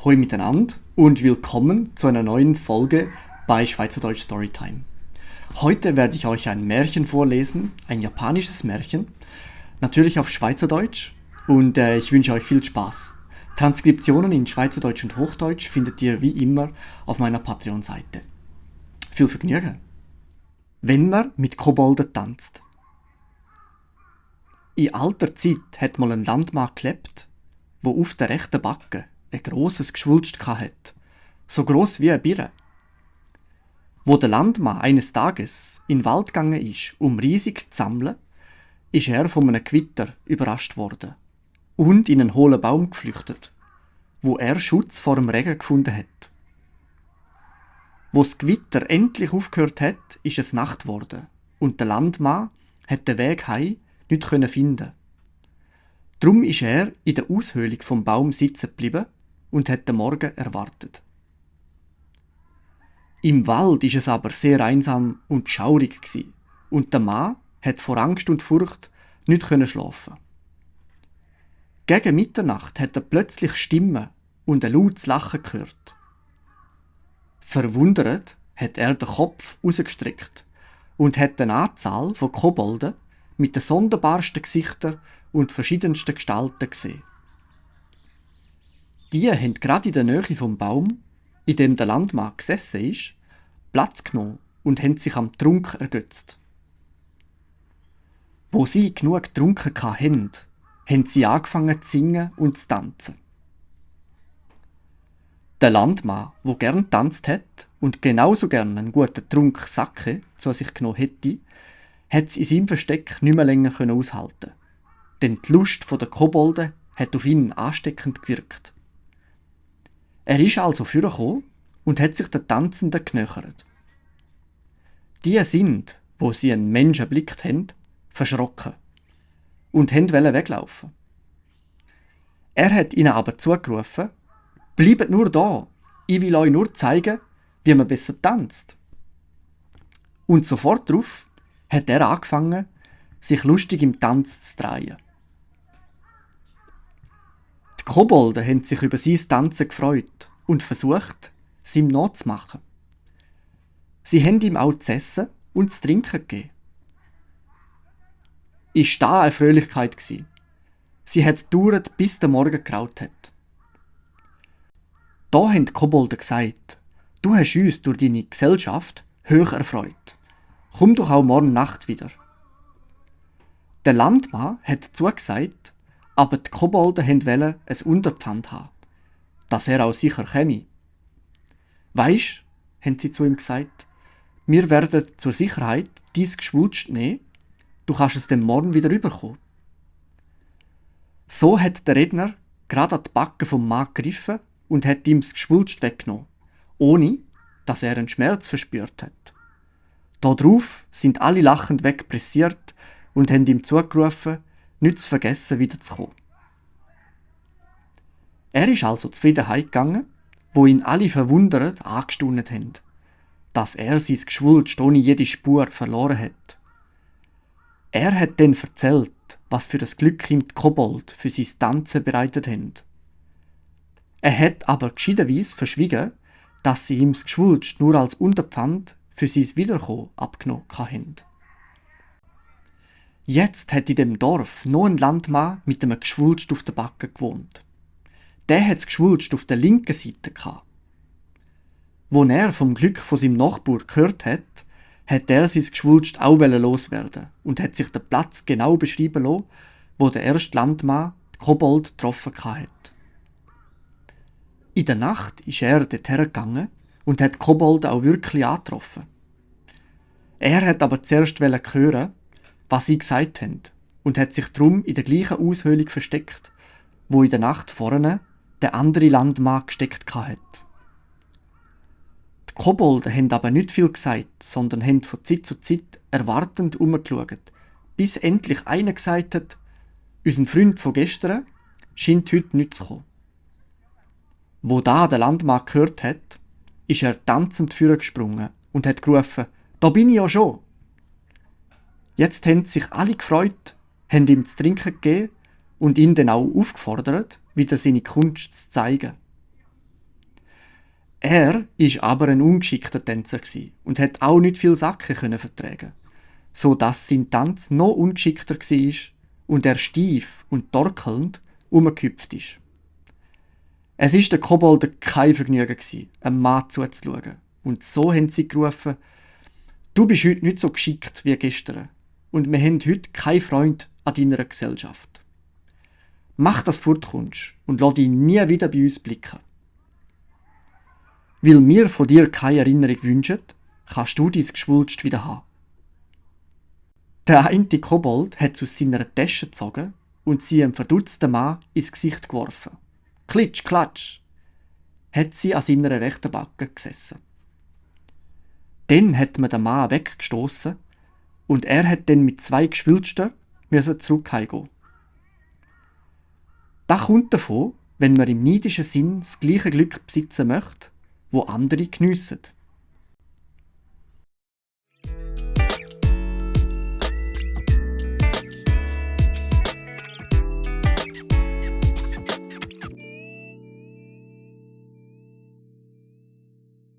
Hoi miteinander und willkommen zu einer neuen Folge bei Schweizerdeutsch Storytime. Heute werde ich euch ein Märchen vorlesen, ein japanisches Märchen, natürlich auf Schweizerdeutsch und ich wünsche euch viel Spaß. Transkriptionen in Schweizerdeutsch und Hochdeutsch findet ihr wie immer auf meiner Patreon-Seite. Viel Vergnügen! Wenn man mit Kobolden tanzt. In alter Zeit hat mal ein Landmann gelebt, wo auf der rechten Backe ein grosses Geschwulst hatte, so gross wie eine Birne. Wo der Landmann eines Tages in den Wald gegangen ist, um riesig zu sammeln, ist er von einem Gewitter überrascht worden und in einen hohlen Baum geflüchtet, wo er Schutz vor dem Regen gefunden hat. Wo das Gewitter endlich aufgehört hat, ist es Nacht geworden und der Landmann hat den Weg heim nicht finden. Drum ist er in der Aushöhlung vom Baum sitzen geblieben und hat den Morgen erwartet. Im Wald ist es aber sehr einsam und schaurig gsi und der Mann hat vor Angst und Furcht nicht schlafen. Gegen Mitternacht hat er plötzlich Stimmen und ein lautes Lachen gehört. Verwundert hat er den Kopf rausgestreckt und hat eine Anzahl von Kobolden mit den sonderbarsten Gesichtern und verschiedensten Gestalten gesehen. Die haben gerade in der Nähe vom Baum, in dem der Landmann gesessen ist, Platz genommen und haben sich am Trunk ergötzt. Wo sie genug getrunken hatten, haben sie angefangen zu singen und zu tanzen. Der Landmann, der gern getanzt hat und genauso gern einen guten Trunk Sake zu sich genommen hätte, hat es in seinem Versteck nicht mehr länger aushalten. Denn die Lust der Kobolden hat auf ihn ansteckend gewirkt. Er ist also vorgekommen und hat sich den Tanzenden genähert. Die sind, wo sie einen Menschen erblickt haben, verschrocken und wollten weglaufen. Er hat ihnen aber zugerufen: «Bleibt nur da, ich will euch nur zeigen, wie man besser tanzt.» Und sofort darauf hat er angefangen, sich lustig im Tanz zu drehen. Die Kobolden haben sich über sein Tanzen gefreut und versucht, es ihm nachzumachen. Sie haben ihm auch zu essen und zu trinken gegeben. Ist da eine Fröhlichkeit gsi. Sie hat gedauert, bis der Morgen graut hat. Da haben die Kobolden gesagt: «Du hast uns durch deine Gesellschaft hoch erfreut. Komm doch auch morgen Nacht wieder.» Der Landmann hat zugesagt, aber die Kobolden wollten ein Unterpfand haben, dass er auch sicher käme. «Weisst», haben sie zu ihm gesagt, «wir werden zur Sicherheit dein Geschwulst nehmen, du kannst es dann morgen wieder rüberkommen.» So hat der Redner gerade an die Backe vom Mann gegriffen und hat ihm das Geschwulst weggenommen, ohne dass er einen Schmerz verspürt hat. Darauf sind alle lachend wegpressiert und haben ihm zugerufen, nicht zu vergessen, wiederzukommen. Er ist also zufrieden heimgegangen, wo ihn alle verwundert angestaunt haben, dass er sein Geschwulst ohne jede Spur verloren hat. Er hat dann erzählt, was für das Glück ihm die Kobold für sein Tanzen bereitet haben. Er hat aber gescheiterweise verschwiegen, dass sie ihm das Geschwulst nur als Unterpfand für sein Wiederkommen abgenommen haben. Jetzt hat in dem Dorf noch ein Landmann mit einem Geschwulst auf der Backe gewohnt. Der hat das Geschwulst auf der linken Seite gehabt. Wo er vom Glück von seinem Nachbar gehört hat er sein Geschwulst auch loswerden und hat sich den Platz genau beschreiben lassen, wo der erste Landmann die Kobold getroffen hat. In der Nacht ist er dorthin gegangen und hat die Kobolde auch wirklich angetroffen. Er hat aber zuerst hören, was sie gesagt haben, und hat sich drum in der gleichen Aushöhlung versteckt, wo in der Nacht vorne der andere Landmann gesteckt hat. Die Kobolden haben aber nicht viel gesagt, sondern haben von Zeit zu Zeit erwartend umgeschaut, bis endlich einer gesagt hat: «Unser Freund von gestern scheint heute nicht zu kommen.» Wo da der Landmann gehört hat, ist er tanzend vorgesprungen und hat gerufen: «Da bin ich ja schon!» Jetzt haben sich alle gefreut, haben ihm zu trinken gegeben und ihn dann auch aufgefordert, wieder seine Kunst zu zeigen. Er ist aber ein ungeschickter Tänzer und hat auch nicht viel Sachen vertragen, so dass sein Tanz noch ungeschickter war und er steif und torkelnd umgehüpft ist. Es ist den Kobolden kein Vergnügen einem Mann zuzuschauen. Und so haben sie gerufen: «Du bist heute nicht so geschickt wie gestern und wir haben heute keinen Freund an deiner Gesellschaft. Mach, dass du fortkommst und lass dich nie wieder bei uns blicken. Weil wir von dir keine Erinnerung wünschen, kannst du dein Geschwulst wieder haben.» Der eine Kobold hat es aus seiner Tasche gezogen und sie einem verdutzten Mann ins Gesicht geworfen. Klitsch, klatsch, hat sie an seiner rechten Backe gesessen. Dann hat man den Mann weggestoßen und er hat dann mit 2 Geschwülsten zurück heimgehen. Das kommt davon, wenn man im neidischen Sinn das gleiche Glück besitzen möchte, wo andere geniessen.